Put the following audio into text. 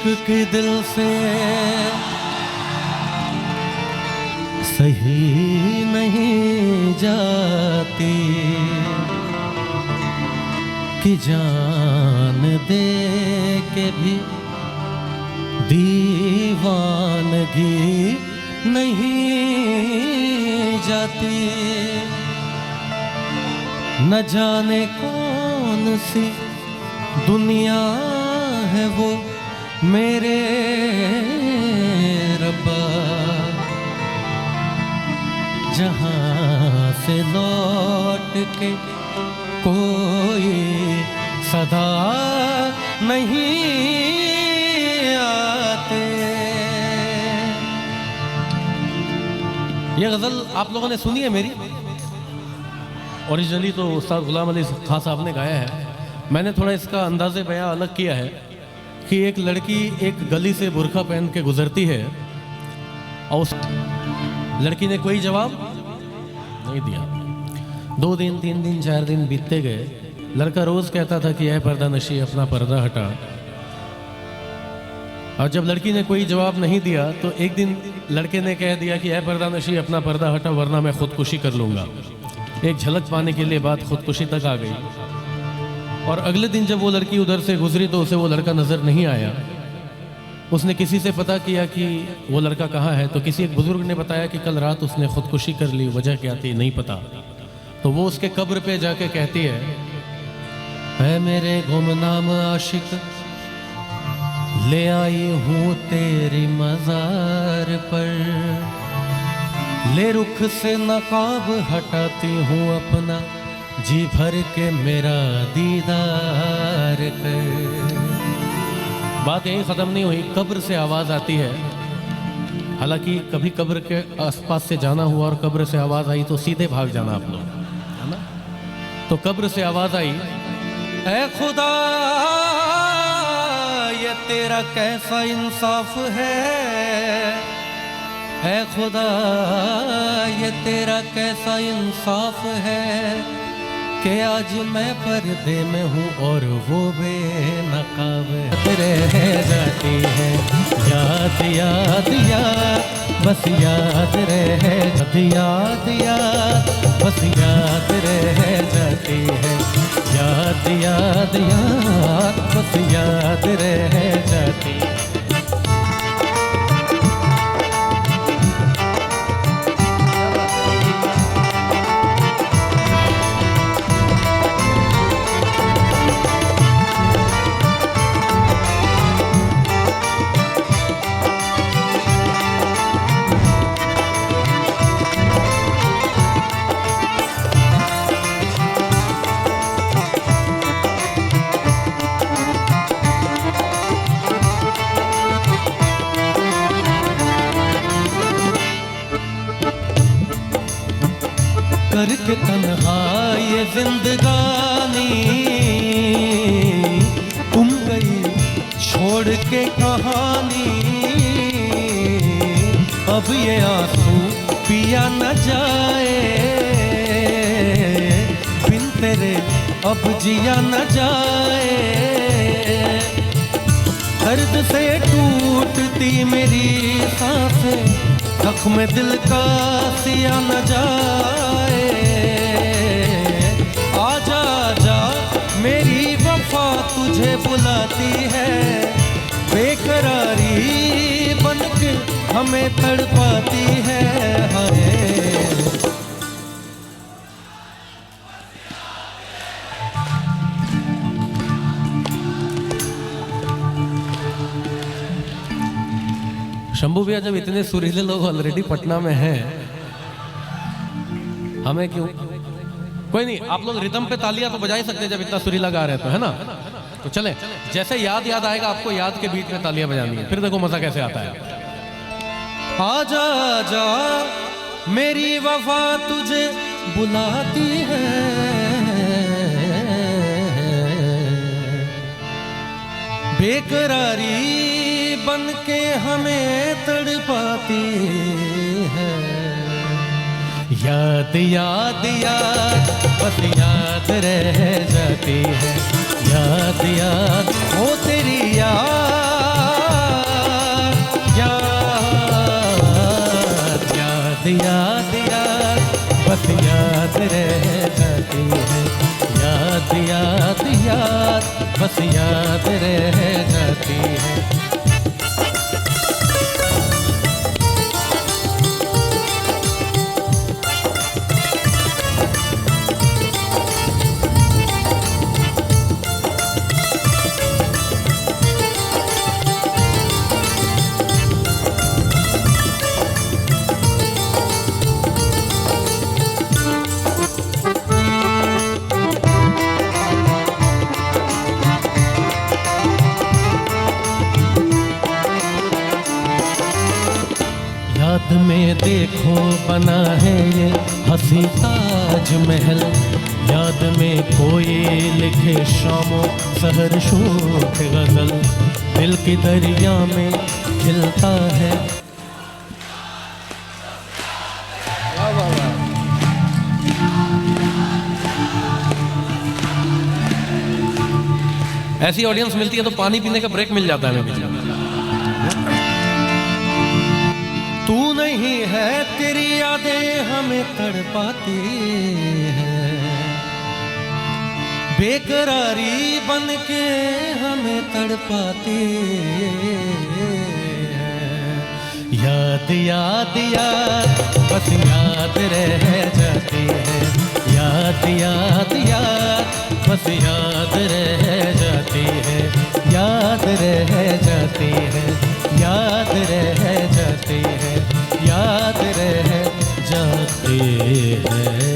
इश्क के दिल से सही नहीं जाती कि जान दे के भी दीवानगी नहीं जाती। न जाने कौन सी दुनिया है वो मेरे रब्बा, जहाँ से लौट के कोई सदा नहीं आते। ये गज़ल आप लोगों ने सुनी है मेरी? ओरिजिनली तो उस्ताद गुलाम अली खां साहब ने गाया है। मैंने थोड़ा इसका अंदाज़े बयां अलग किया है कि एक लड़की एक गली से बुर्का पहन के गुजरती है और उस लड़की ने कोई जवाब नहीं दिया। 2 दिन 3 दिन 4 दिन बीतते गए। लड़का रोज़ कहता था कि यह पर्दा नशी अपना पर्दा हटा, और जब लड़की ने कोई जवाब नहीं दिया तो एक दिन लड़के ने कह दिया कि यह पर्दा नशी अपना पर्दा हटा वरना मैं खुदकुशी कर लूँगा। एक झलक पाने के लिए बात खुदकुशी तक आ गई। और अगले दिन जब वो लड़की उधर से गुजरी तो उसे वो लड़का नज़र नहीं आया। उसने किसी से पता किया कि वो लड़का कहाँ है, तो किसी एक बुज़ुर्ग ने बताया कि कल रात उसने खुदकुशी कर ली, वजह क्या थी नहीं पता। तो वो उसके कब्र पे जाके कहती है मेरे गुमनाम आशिक, ले आई हूँ तेरी मज़ार पर, ले रुख से नकाब हटाती हूँ अपना, जी भर के मेरा दीदार कर। बात यहीं ख़त्म नहीं हुई, कब्र से आवाज़ आती है। हालांकि कभी कब्र के आसपास से जाना हुआ और कब्र से आवाज़ आई तो सीधे भाग जाना आप लोग, है ना। तो कब्र से आवाज़ आई, ऐ खुदा ये तेरा कैसा इंसाफ है, ऐ खुदा ये तेरा कैसा इंसाफ है कि आज मैं पर्दे में हूँ और वो बेनकाब रह जाती है। याद याद याद बस याद रह जाती, याद याद बस याद रह जाती है, याद याद याद बस याद रह जाती। करके तन्हा ये जिंदगानी तुम गई छोड़ के कहानी, अब ये आंसू पिया न जाए, बिन तेरे अब जिया न जाए। दर्द से टूटती मेरी सांसें, जख्म दिल का सिया न जाए। आजा आजा मेरी वफा तुझे बुलाती है, बेकरारी बनके हमें तड़पाती है। हाय शंभू भैया, जब इतने सुरीले लोग ऑलरेडी पटना में हैं, हमें क्यों? कोई नहीं, आप लोग रिदम पे तालियां तो बजा ही सकते हैं जब इतना सुरीला गा रहे तो, है ना। तो चले, जैसे याद याद आएगा आपको याद के बीच में तालियां बजानी है, फिर देखो मजा कैसे आता है। आजा आजा मेरी वफा तुझे बुलाती है, बेकरारी बन के हमें तड़पाती है। याद याद याद बस याद रह जाती है, याद याद हो तेरी याद याद रह जाती है। याद याद याद बस याद रह जाती है। याद में देखो बना है ये हंसी ताजमहल। याद में कोई लिखे शामों सहर शोक गजल। दिल की दरिया में खिलता है। ऐसी ऑडियंस मिलती है तो पानी पीने का ब्रेक मिल जाता है मुझे। तू नहीं है तेरी यादें हमें तड़पाती है। बेकरारी बन के हमें तड़पाती है। याद याद याद बस याद रह जाती है। याद याद याद बस याद रह जाती है। याद रह जाती है। याद रह जाती है। याद रह जाती है।